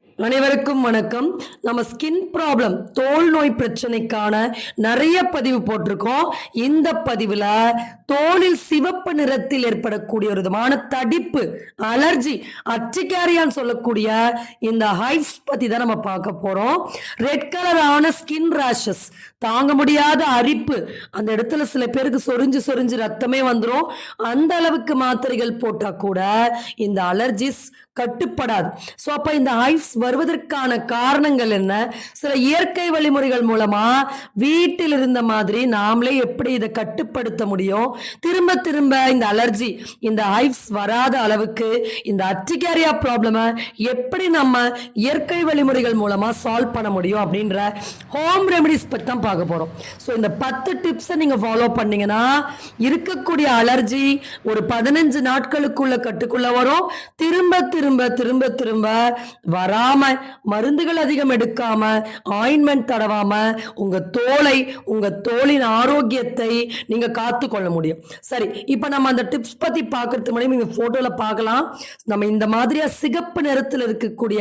அனைவருக்கும் வணக்கம். நம்ம ஸ்கின் ப்ராப்ளம் தோல் நோய் பிரச்சனைக்கான நிறைய பதிவு போட்டிருக்கோம். இந்த பதிவுல தோலில் சிவப்பு நிறத்தில் ஏற்படக்கூடிய ஒரு விதமான தடிப்பு, அலர்ஜி, அர்டிகாரியான்னு சொல்லக்கூடிய இந்த ஹைவ்ஸ் பத்தி தான் நம்ம பார்க்க போறோம். ரெட் கலரான ஸ்கின் ரேஷஸ், தாங்க முடியாத அரிப்பு, அந்த இடத்துல சில பேருக்கு சொரிஞ்சு சொரிஞ்சு ரத்தமே வந்துடும். அந்த அளவுக்கு மாத்திரைகள் போட்டா கூட இந்த அலர்ஜிஸ் கட்டுப்படாது. ஸோ அப்போ இந்த ஹைவ்ஸ் வருவதற்கான காரணங்கள் என்ன, சில இயற்கை வழிமுறைகள் மூலமா வீட்டில் இருந்த மாதிரி நாமளே எப்படி இதை கட்டுப்படுத்த முடியும், திரும்ப திரும்ப இந்த அலர்ஜி, இந்த ஹைவ்ஸ் வராத அளவுக்கு இந்த அர்டிகாரியா ப்ராப்ளமை எப்படி நம்ம இயற்கை வழிமுறைகள் மூலமா சால்வ் பண்ண முடியும் அப்படின்ற ஹோம் ரெமெடிஸ் பற்றி தான் பார்க்க போறோம். ஸோ இந்த 10 டிப்ஸை நீங்க ஃபாலோ பண்ணீங்கன்னா இருக்கக்கூடிய அலர்ஜி ஒரு 15 நாட்களுக்குள்ள கட்டுக்குள்ள வரும். திரும்ப திரும்ப திரும்ப திரும்ப வராம, மருந்துகள் அதிகம் எடுக்காம, ஆயின்மெண்ட் தடவாம உங்க தோலை, உங்க தோலின் ஆரோக்கியத்தை நீங்க காத்து கொள்ள முடியும். சரி, இப்ப நம்ம அந்த டிப்ஸ் பத்தி பார்க்கறதுக்கு முன்னாடி நீங்க போட்டோல பார்க்கலாம். நம்ம இந்த மாதிரியா சிகப்பு நிறத்தில் இருக்கக்கூடிய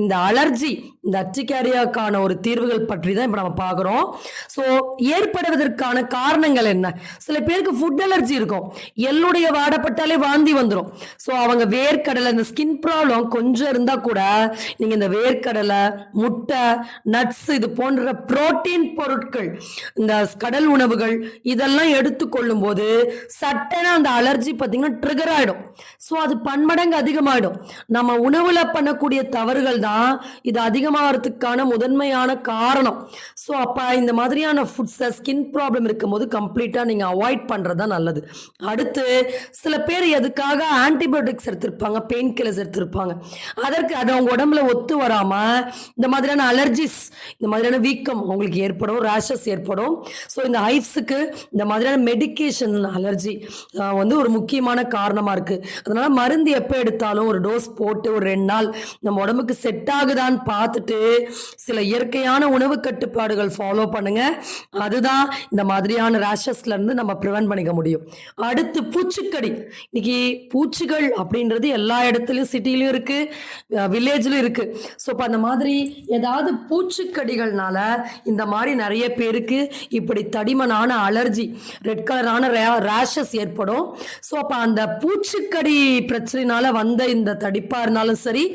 இந்த அலர்ஜி, இந்த அர்டிகாரியாக்கான ஒரு தீர்வுகள் பற்றி தான் இப்ப நம்ம பார்க்கிறோம். சோ ஏற்படுவதற்கான காரணங்கள் என்ன? சில பேருக்கு ஃபுட் அலர்ஜி இருக்கும், எள்ளுடைய வாடப்பட்டாலே வாந்தி வந்துடும். சோ அவங்க வேர்க்கடலை, இந்த ஸ்கின் ப்ராப்ளம் கொஞ்சம் இருந்தா கூட நீங்க இந்த வேர்க்கடலை, முட்டை, நட்ஸ், இது போன்ற புரோட்டீன் பொருட்கள், இந்த கடல் உணவுகள் இதெல்லாம் எடுத்துக்கொள்ளும் போது சட்டன அந்த அலர்ஜி பார்த்தீங்கன்னா ட்ரிகர் ஆயிடும். ஸோ அது பன்மடங்கு அதிகமாயிடும். நம்ம உணவுல பண்ணக்கூடிய தவறுகள் தான் இது அதிகமாகிறதுக்கான முதன்மையான காரணம். ஸோ அப்ப இந்த மாதிரியான ஃபுட்ஸை ஸ்கின் ப்ராப்ளம் இருக்கும்போது கம்ப்ளீட்டா நீங்க அவாய்ட் பண்றதா நல்லது. அடுத்து சில பேர் எதுக்காக ஆன்டிபயோட்டிக்ஸ் எடுத்திருப்பாங்க, பெயின் கில்லர்ஸ் எடுத்திருப்பாங்க. அதற்கு அது அவங்க உடம்புல ஒத்து வராம இந்த மாதிரியான அலர்ஜிஸ், இந்த மாதிரியான வீக்கம் அவங்களுக்கு ஏற்படும், ரேஷஸ் ஏற்படும். ஸோ இந்த ஹைவ்ஸுக்கு இந்த மாதிரியான மெடிக்கேஷன், அலர்ஜி வந்து ஒரு முக்கியமான காரணமா இருக்கு. அதனால மருந்து எப்போ எடுத்தாலும் ஒரு டோஸ் போட்டு ஒரு 2 நாள் நம்ம உடம்புக்கு செட் ஆகுதான்னு பார்த்துட்டு சில இயற்கையான உணவு கட்டுப்பாடுகள் ஃபாலோ பண்ணுங்க. அதுதான் இந்த மாதிரியான ரேஷஸ்ல இருந்து நம்ம ப்ரிவென்ட் பண்ணிக்க முடியும். அடுத்து பூச்சிக்கடி. இன்னைக்கு பூச்சிகள் அப்படின்றது எல்லா இடத்துலயும், சிட்டிலையும் இருக்கு, வில்லேஜ்லயும் இருக்கு. ஸோ இப்போ அந்த மாதிரி ஏதாவது பூச்சிக்கடிகள்னால இந்த மாதிரி நிறைய பேருக்கு இப்படி தடிமனான அலர்ஜி, ரெட் கலரான ரேஷஸ் ஏற்படும். ஸோ அப்போ அந்த பூச்சிக்கடி பிரச்சனைனால வந்த இந்த தடிப்பா இருந்தாலும் சரி,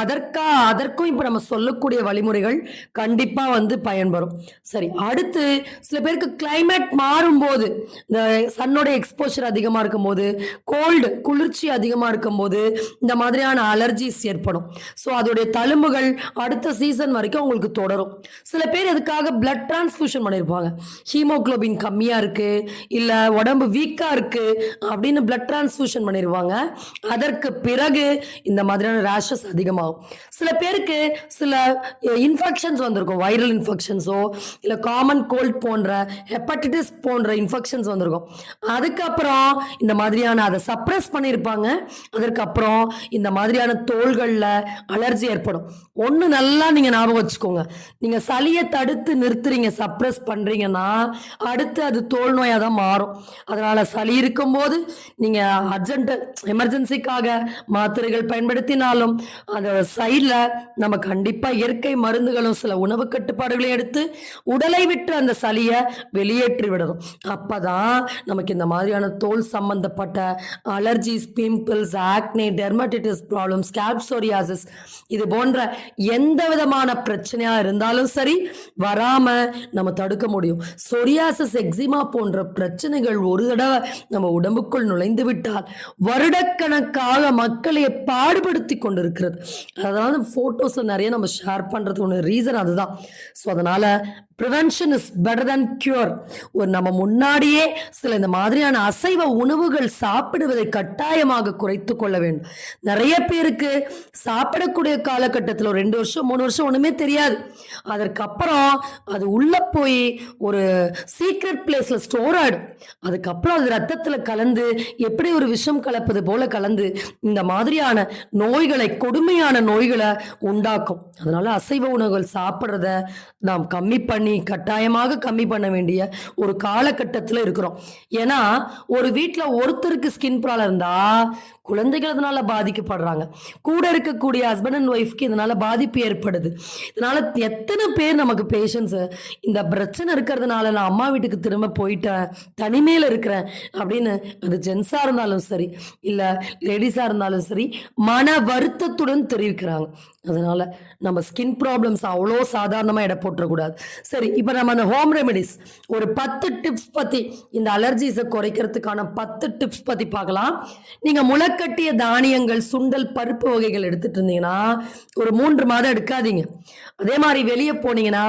அதற்கும் இப்ப நம்ம சொல்லக்கூடிய வழிமுறைகள் கண்டிப்பா வந்து பயன்பெறும். சரி, அடுத்து சில பேருக்கு கிளைமேட் மாறும்போது, இந்த சன்னோட எக்ஸ்போஷர் அதிகமா இருக்கும் போது, கோல்டு, குளிர்ச்சி அதிகமா இருக்கும் போது இந்த மாதிரியான அலர்ஜிஸ் ஏற்படும். ஸோ அதோடைய தழும்புகள் அடுத்த சீசன் வரைக்கும் உங்களுக்கு தொடரும். சில பேர் எதுக்காக பிளட் டிரான்ஸ்ஃபியூஷன் பண்ணியிருப்பாங்க, ஹீமோகுளோபின் கம்மியா இருக்கு, இல்ல உடம்பு வீக்கா இருக்கு அப்படின்னு பிளட் டிரான்ஸ்ஃபியூஷன் பண்ணிருவாங்க. அதற்கு பிறகு இந்த மாதிரியான ரேஷஸ் அதிகமாக. சில பேருக்கு சில இன்ஃபெக்ஷன்ஸ் வந்திருக்கும், வைரல் இன்ஃபெக்ஷன்ஸோ இல்ல காமன் கோல்ட் போன்ற, ஹெப்படைட்டிஸ் போன்ற இன்ஃபெக்ஷன்ஸ் வந்திருக்கும். அதுக்கப்புறம் இந்த மாதிரியான அதை சப்ரஸ் பண்ணியிருப்பாங்க. அதற்கப்புறம் இந்த மாதிரியான தோள்களில் அலர்ஜி ஏற்படும். ஒன்று நல்லா நீங்க ஞாபகம் வச்சுக்கோங்க, நீங்க சளியை தடுத்து நிறுத்துறீங்க, சப்ரஸ் பண்றீங்கன்னா அடுத்து அது தோல் நோயாக தான் மாறும். அதனால சளி இருக்கும்போது நீங்க அர்ஜென்ட் எமர்ஜென்சிக்காக மாத்திரைகள் பயன்படுத்தினாலும் அந்த சைட்ல நம்ம கண்டிப்பா இயற்கை மருந்துகளும் சில உணவு கட்டுப்பாடுகளையும் எடுத்து உடலை விட்டு அந்த சளியை வெளியேற்றி விடணும். அப்பதான் நமக்கு இந்த மாதிரியான தோல் சம்பந்தப்பட்ட allergies, pimples, acne, dermatitis problem, scalp psoriasis, இது போன்ற எந்த விதமான பிரச்சனையா இருந்தாலும் சரி வராம நம்ம தடுக்க முடியும். சொரியாசிஸ், எக்ஸிமா போன்ற பிரச்சனைகள் ஒரு தடவை நம்ம உடம்புக்குள் நுழைந்து விட்டால் வருடக்கணக்காக மக்களை பாடுபடுத்தி கொண்டிருக்கிறது. அதாவது போட்டோஸ்ல நிறைய நம்ம ஷேர் பண்றதுக்கு ரீசன் அதுதான். ஸோ அதனால prevention is better than cure. ஒரு நம்ம முன்னாடியே சில இந்த மாதிரியான அசைவ உணவுகள் சாப்பிடுவதை கட்டாயமாக குறைத்து கொள்ள வேண்டும். நிறைய பேருக்கு சாப்பிடக்கூடிய காலகட்டத்தில் ஒரு 2 வருஷம் 3 வருஷம் ஒண்ணுமே தெரியாது. அதற்கப்புறம் அது உள்ள போய் ஒரு சீக்ரெட் பிளேஸ்ல ஸ்டோர் ஆயிடும். அதுக்கப்புறம் அது ரத்தத்துல கலந்து எப்படி ஒரு விஷம் கலப்பது போல கலந்து இந்த மாதிரியான நோய்களை, கொடுமையான நோய்களை உண்டாக்கும். அதனால அசைவ உணவுகள் சாப்பிட்றத நாம் கட்டாயமாக கம்மி பண்ண வேண்டிய ஒரு காலகட்டத்தில் இருக்கிறோம். ஏன்னா ஒரு வீட்டில் ஒருத்தருக்கு ஸ்கின் ப்ராப்ளம் இருந்தா குழந்தைகள் இதனால பாதிக்கப்படுறாங்க. கூட இருக்கக்கூடிய ஹஸ்பண்ட் அண்ட் ஒய்ஃப்க்கு இதனால பாதிப்பு ஏற்படுது. இதனால எத்தனை பேர் நமக்கு பேஷண்ட்ஸ் இந்த பிரச்சனை இருக்கிறதுனால நான் அம்மா வீட்டுக்கு திரும்ப போயிட்டேன், தனிமையில இருக்கிறேன் அப்படின்னு, அது ஜென்ஸா இருந்தாலும் சரி, இல்ல லேடிஸா இருந்தாலும் சரி, மன வருத்தத்துடன் தெரிவிக்கிறாங்க. அதனால நம்ம ஸ்கின் ப்ராப்ளம்ஸ் அவ்வளோ சாதாரணமா எடை போட்டுறக்கூடாது. சரி, இப்போ நம்ம அந்த ஹோம் ரெமெடிஸ் ஒரு 10 டிப்ஸ் பத்தி, இந்த அலர்ஜிஸை குறைக்கிறதுக்கான 10 டிப்ஸ் பத்தி பார்க்கலாம். நீங்க முளைக்கட்டிய தானியங்கள், சுண்டல், பருப்பு வகைகள் எடுத்துட்டு இருந்தீங்கன்னா ஒரு 3 மாதம் எடுக்காதீங்க. அதே மாதிரி வெளியே போனீங்கன்னா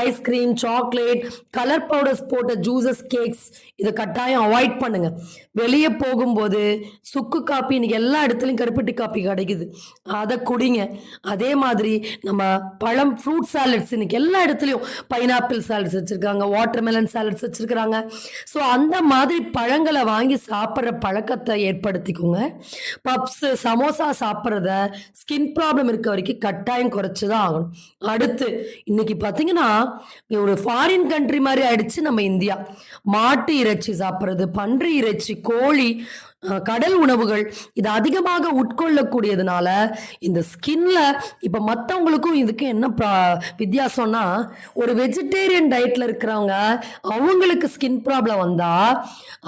ஐஸ்கிரீம், சாக்லேட், கலர் பவுடர்ஸ் போட்ட ஜூசஸ், கேக்ஸ் இதை கட்டாயம் அவாய்ட் பண்ணுங்க. வெளியே போகும்போது சுக்கு காப்பி, இன்னைக்கு எல்லா இடத்துலையும் கருப்பட்டி காப்பி கிடைக்குது, அதை குடிங்க. அதே மாதிரி நம்ம பழம், ஃப்ரூட் சாலட்ஸ் இன்னைக்கு எல்லா இடத்துலையும் பைனாப்பிள் சாலட்ஸ் வச்சிருக்காங்க, வாட்டர்மெலன் சாலட்ஸ் வச்சிருக்கிறாங்க. ஸோ அந்த மாதிரி பழங்களை வாங்கி சாப்பிட்ற பழக்கத்தை ஏற்படுத்திக்கோங்க. பப்ஸ், சமோசா சாப்பிட்றத ஸ்கின் ப்ராப்ளம் இருக்க வரைக்கும் கட்டாயம் குறைச்சி தான் ஆகணும். அடுத்து இன்னைக்கு பார்த்தீங்கன்னா ஒரு ஃபாரின் கண்ட்ரி மாதிரி ஆயிடுச்சு நம்ம இந்தியா. மாட்டு இறைச்சி சாப்பிட்றது, பன்றி இறைச்சி, கோழி, கடல் உணவுகள் இது அதிகமாக உட்கொள்ளக்கூடியதுனால இந்த ஸ்கின்ல இப்ப மற்றவங்களுக்கும் இதுக்கு என்ன வித்தியாசம்னா, ஒரு வெஜிடேரியன் டயட்ல இருக்கிறவங்க அவங்களுக்கு ஸ்கின் ப்ராப்ளம் வந்தா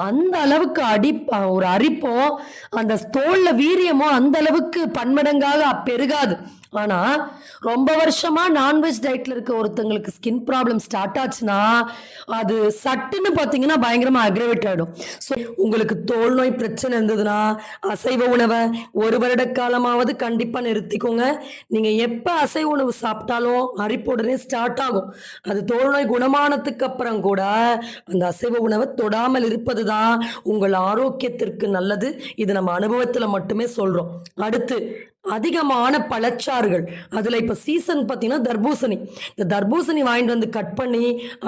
அந்த அளவுக்கு ஒரு அரிப்பும் அந்த தோல்ல வீரியமும் அந்த அளவுக்கு பன்மடங்காக பெருகாது. ஆனா ரொம்ப வருஷமா நான்வெஜ் டயட்ல இருக்க ஒருத்தங்களுக்கு ஸ்கின் ப்ராப்ளம் ஸ்டார்ட் ஆச்சுன்னா அது சட்டுன்னு பாத்தீங்கன்னா பயங்கரமா அக்ரவேட் ஆயிடும். ஸோ உங்களுக்கு தோல் நோய் பிரச்சனை இருந்ததுன்னா அசைவ உணவை 1 வருட காலமாவது கண்டிப்பா நிறுத்திக்கோங்க. நீங்க எப்ப அசைவ உணவு சாப்பிட்டாலும் அரிப்பு உடனே ஸ்டார்ட் ஆகும். அது தோல் நோய் குணமானதுக்கு அப்புறம் கூட அந்த அசைவ உணவை தொடாமல் இருப்பதுதான் உங்கள் ஆரோக்கியத்திற்கு நல்லது. இது நம்ம அனுபவத்துல மட்டுமே சொல்றோம். அடுத்து அதிகமான பழச்சாறுகள், அதுல இப்ப சீசன் பார்த்தீங்கன்னா தர்பூசணி. இந்த தர்பூசணி வாங்கிட்டு வந்து கட் பண்ணி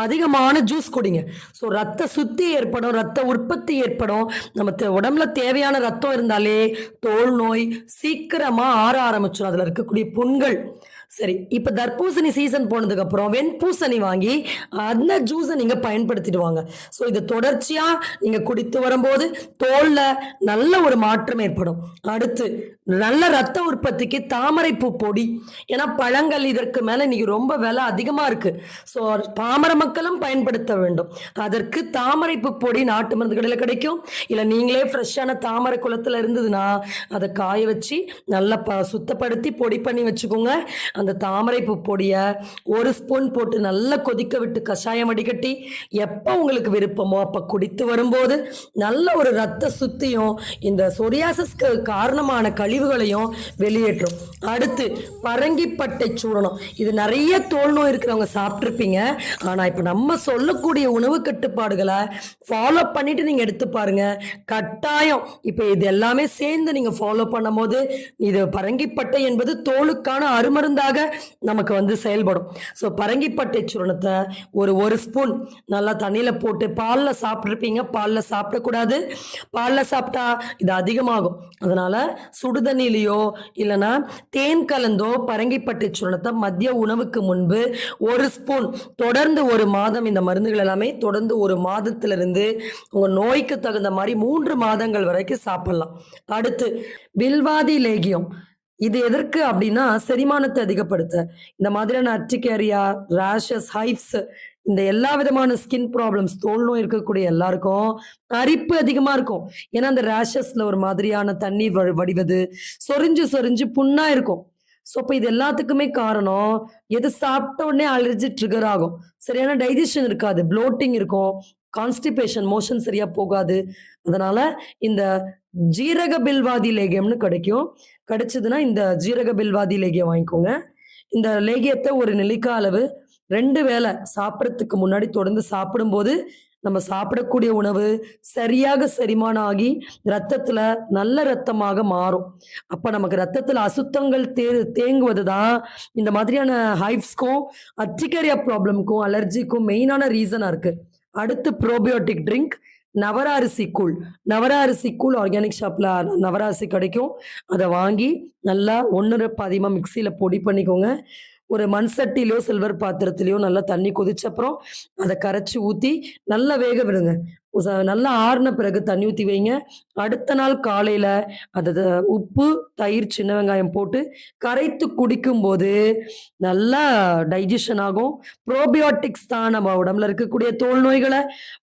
அதிகமான ஜூஸ் குடிங்க. ஸோ ரத்த சுத்தி ஏற்படும், ரத்த உற்பத்தி ஏற்படும். நம்ம உடம்புல தேவையான ரத்தம் இருந்தாலே தோல் நோய் சீக்கிரமா ஆற ஆரம்பிச்சிடும், அதுல இருக்கக்கூடிய புண்கள். சரி, இப்ப தர்பூசணி சீசன் போனதுக்கு அப்புறம் வெண்பூசணி வாங்கி அந்த ஜூஸை நீங்க பயன்படுத்திட்டு வாங்க. ஸோ இது தொடர்ச்சியா நீங்க குடித்து வரும்போது தோல்ல நல்ல ஒரு மாற்றம் ஏற்படும். அடுத்து நல்ல ரத்த உற்பத்திக்கு தாமரை பூ பொடி. ஏன்னா பழங்கள் இதற்கு மேல இன்னைக்கு ரொம்ப விலை அதிகமா இருக்கு. ஸோ பாமர மக்களும் பயன்படுத்த வேண்டும். அதற்கு தாமரை பூ பொடி நாட்டு மருந்து கடையில் கிடைக்கும். இல்லை நீங்களே ஃப்ரெஷ்ஷான தாமரை குளத்துல இருந்ததுன்னா அதை காய வச்சு நல்லா சுத்தப்படுத்தி பொடி பண்ணி வச்சுக்கோங்க. அந்த தாமரை பூ பொடியை 1 ஸ்பூன் போட்டு நல்லா கொதிக்க விட்டு கஷாயம் வடிகட்டி எப்போ உங்களுக்கு விருப்பமோ அப்போ குடித்து வரும்போது நல்ல ஒரு ரத்த சுத்தியும் இந்த சொரியாசிஸ்க்கு காரணமான கழிவுகளையும் வெளியேற்றும். அடுத்து பரங்கிப்பட்டை சூரணம். இது நிறைய தோல் நோய் இருக்கிறவங்க சாப்பிட்ருப்பீங்க. ஆனால் இப்போ நம்ம சொல்லக்கூடிய உணவு கட்டுப்பாடுகளை ஃபாலோ பண்ணிட்டு நீங்கள் எடுத்து பாருங்க. கட்டாயம் இப்போ இது எல்லாமே சேர்ந்து நீங்கள் ஃபாலோ பண்ணும் போது இது பரங்கிப்பட்டை என்பது தோலுக்கான அருமருந்தாக நமக்கு வந்து செயல்படும். ஸோ பரங்கிப்பட்டை சூரணத்தை ஒரு ஸ்பூன் நல்லா தண்ணியில போட்டு, பாலில் சாப்பிட்ருப்பீங்க, பாலில் சாப்பிடக்கூடாது. பாலில் சாப்பிட்டா இது அதிகமாகும். அதனால சுடுதண்ணிலையோ இல்லைன்னா தேன் கலந்தோ பரங்கிப்பட்டை சூரணத்தை மதிய உணவுக்கு முன்பு 1 ஸ்பூன் தொடர்ந்து 1 மாதம், இந்த மருந்துகள் எல்லாமே தொடர்ந்து 1 மாதத்திலிருந்து உங்க நோய்க்கு தகுந்த மாதிரி 3 மாதங்கள் வரைக்கும் சாப்பிடலாம். அடுத்து வில்வாதி லேகியம். இது எதற்கு அப்படின்னா செரிமானத்தை அதிகப்படுத்த. இந்த மாதிரியான அர்டிகேரியா, ரேஷஸ், ஹைவ்ஸ், இந்த எல்லா விதமான ஸ்கின் ப்ராப்ளம்ஸ், தோல் நோய் இருக்கக்கூடிய எல்லாருக்கும் அரிப்பு அதிகமா இருக்கும். ஏன்னா அந்த ரேஷஸ்ல ஒரு மாதிரியான தண்ணீர் வடிவது, சொரிஞ்சு சொரிஞ்சு புண்ணா இருக்கும். ஸோ இப்போ இது எல்லாத்துக்குமே காரணம் எது சாப்பிட்ட உடனே அலர்ஜி ட்ரிகர் ஆகும். சரியான டைஜஷன் இருக்காது, ப்ளோட்டிங் இருக்கும், கான்ஸ்டிபேஷன், மோஷன் சரியா போகாது. அதனால இந்த ஜீரக பில்வாதி லேகியம்னு கிடைக்கும். கிடைச்சதுன்னா இந்த ஜீரக பில்வாதி லேகியம் வாங்கிக்கோங்க. இந்த லேகியத்தை ஒரு நெல்லிக்காய் அளவு 2 வேளை சாப்பிட்றதுக்கு முன்னாடி தொடர்ந்து சாப்பிடும்போது நம்ம சாப்பிடக்கூடிய உணவு சரியாக செரிமானம் ஆகி ரத்தத்துல நல்ல ரத்தமாக மாறும். அப்ப நமக்கு ரத்தத்துல அசுத்தங்கள் தேங்குவது தான் இந்த மாதிரியான ஹைவ்ஸ்க்கும் அர்டிகேரியா ப்ராப்ளம்க்கும் அலர்ஜிக்கும் மெயினான ரீசனா இருக்கு. அடுத்து ப்ரோபியோட்டிக் ட்ரிங்க், நவராரிசி கூழ். நவராரிசி கூழ் ஆர்கானிக் ஷாப்ல நவராசி கிடைக்கும். அதை வாங்கி நல்லா 1 பாதியமாக மிக்சியில் பொடி பண்ணிக்கோங்க. ஒரு மண் சட்டிலையோ சில்வர் பாத்திரத்திலையோ நல்லா தண்ணி கொதிச்ச அப்புறம் அதை கரைச்சி ஊற்றி நல்லா வேக விடுங்க. நல்லா ஆறின பிறகு தண்ணி ஊற்றி வைங்க. அடுத்த நாள் காலையில அது உப்பு, தயிர், சின்ன வெங்காயம் போட்டு கரைத்து குடிக்கும்போது நல்லா டைஜஷன் ஆகும். ப்ரோபியோட்டிக்ஸ் தான் நம்ம உடம்புல இருக்கக்கூடிய தோல் நோய்கள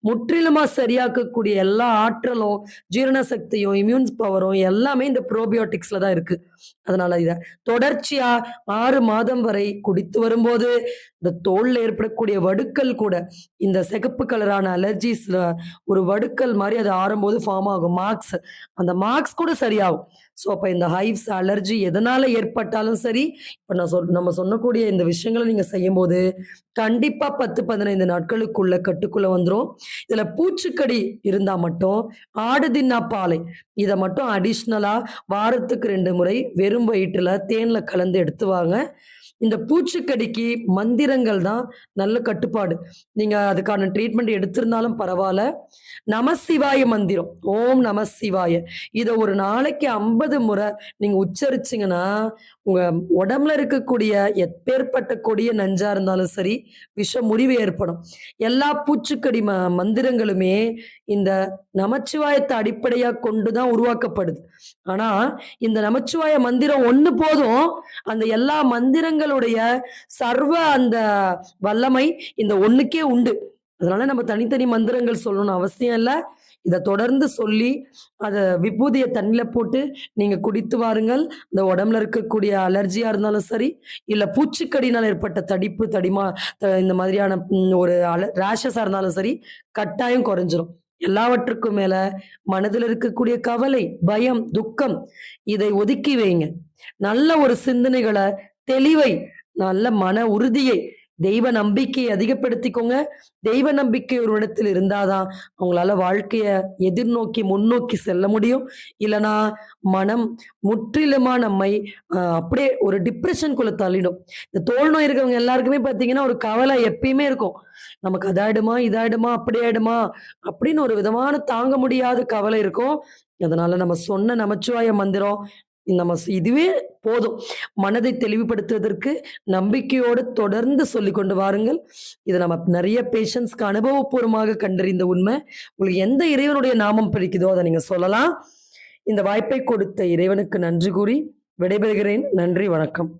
முற்றிலுமா சரியாக்கக்கூடிய எல்லா ஆற்றலும், ஜீரண சக்தியும், இம்யூன் பவரும் எல்லாமே இந்த ப்ரோபியோட்டிக்ஸ்ல தான் இருக்கு. அதனால இத தொடர்ச்சியா 6 மாதம் வரை குடித்து வரும்போது, இந்த தோல்ல ஏற்படக்கூடிய வடுக்கள் கூட இந்த சிகப்பு கலரான அலர்ஜீஸ்ல ஒரு வடுக்கள் மாரி அது ஆறும்போது ஃபார்ம் ஆகும். அந்த மார்க்ஸ் கூட சரியாகும். ஸோ அப்ப இந்த ஹைவ்ஸ், அலர்ஜி எதனால ஏற்பட்டாலும் சரி, இப்ப நம்ம சொன்னக்கூடிய இந்த விஷயங்கள நீங்க செய்யும்போது, கண்டிப்பா 10, 15 நாட்களுக்குள்ள கட்டுக்குள்ள வந்துரும். இதுல பூச்சிக்கடி இருந்தா மட்டும் ஆடு தின்னா பாலை இத மட்டும் அடிஷனலா வாரத்துக்கு 2 முறை வெறும் வயிற்றுல தேன்ல கலந்து எடுத்துவாங்க. இந்த பூச்சிக்கடிக்கு மந்திரங்கள் தான் நல்ல கட்டுப்பாடு. நீங்க அதுக்கான ட்ரீட்மெண்ட் எடுத்திருந்தாலும் பரவால்ல. நமசிவாய மந்திரம். ஓம் நமசிவாய. இத ஒரு நாளைக்கு 50 முறை நீங்க உச்சரிச்சீங்கன்னா, உங்க உடம்புல இருக்கக்கூடிய எப்பேர்ப்பட்ட கொடிய நஞ்சா இருந்தாலும் சரி, விஷ முறிவு ஏற்படும். எல்லா பூச்சிக்கடி மந்திரங்களுமே இந்த நமச்சிவாயத்த அடிப்படையா கொண்டு தான் உருவாக்கப்படுது. ஆனா, இந்த நமச்சிவாய மந்திரம் 1 போதும். அந்த எல்லா மந்திரங்களுடைய சர்வ அந்த வல்லமை இந்த 1க்கே உண்டு. அதனால நம்ம தனித்தனி மந்திரங்கள் சொல்லணும்னு அவசியம் இல்ல. இத தொடர்ந்து சொல்லி, அத விபூதிய தண்ணீல போட்டு நீங்க குடித்து வாருங்கள். இந்த உடம்புல இருக்கக்கூடிய அலர்ஜியா இருந்தாலும் சரி, இல்ல பூச்சிக்கடியினால் ஏற்பட்ட தடிப்பு, தடிமா இந்த மாதிரியான ஒரு ரேஷஸா இருந்தாலும் சரி, கட்டாயம் குறைஞ்சிரும். எல்லாவற்றுக்கும் மேல மனதில் இருக்கக்கூடிய கவலை, பயம், துக்கம் இதை ஒதுக்கி வைங்க. நல்ல ஒரு சிந்தனைகள, தெளிவை, நல்ல மன உறுதியை, தெய்வ நம்பிக்கையை அதிகப்படுத்திக்கோங்க. தெய்வ நம்பிக்கை ஒரு இடத்தில் இருந்தாதான் அவங்களால வாழ்க்கைய எதிர்நோக்கி, முன்னோக்கி செல்ல முடியும். இல்லன்னா மனம் முற்றிலுமா நம்மை அப்படியே ஒரு டிப்ரஷனுக்குள்ள தள்ளிடும். இந்த தோல் நோய் இருக்கவங்க எல்லாருக்குமே பார்த்தீங்கன்னா, ஒரு கவலை எப்பயுமே இருக்கும். நமக்கு அதாயிடுமா, இதாயிடுமா, அப்படி ஆயிடுமா அப்படின்னு ஒரு விதமான தாங்க முடியாத கவலை இருக்கும். அதனால நம்ம சொன்ன நமச்சிவாய மந்திரம் இதுவே போதும். மனதை தெளிவுபடுத்துவதற்கு நம்பிக்கையோடு தொடர்ந்து சொல்லிக் கொண்டு வாருங்கள். இத நம்ம நெறைய பேஷண்ட்ஸ்க்கு அனுபவபூர்வமாக கண்டறிந்த உண்மை. உங்களுக்கு எந்த இறைவனுடைய நாமம் பிடிக்குதோ அத நீங்க சொல்லலாம். இந்த வாய்ப்பை கொடுத்த இறைவனுக்கு நன்றி கூறி விடைபெறுகிறேன். நன்றி, வணக்கம்.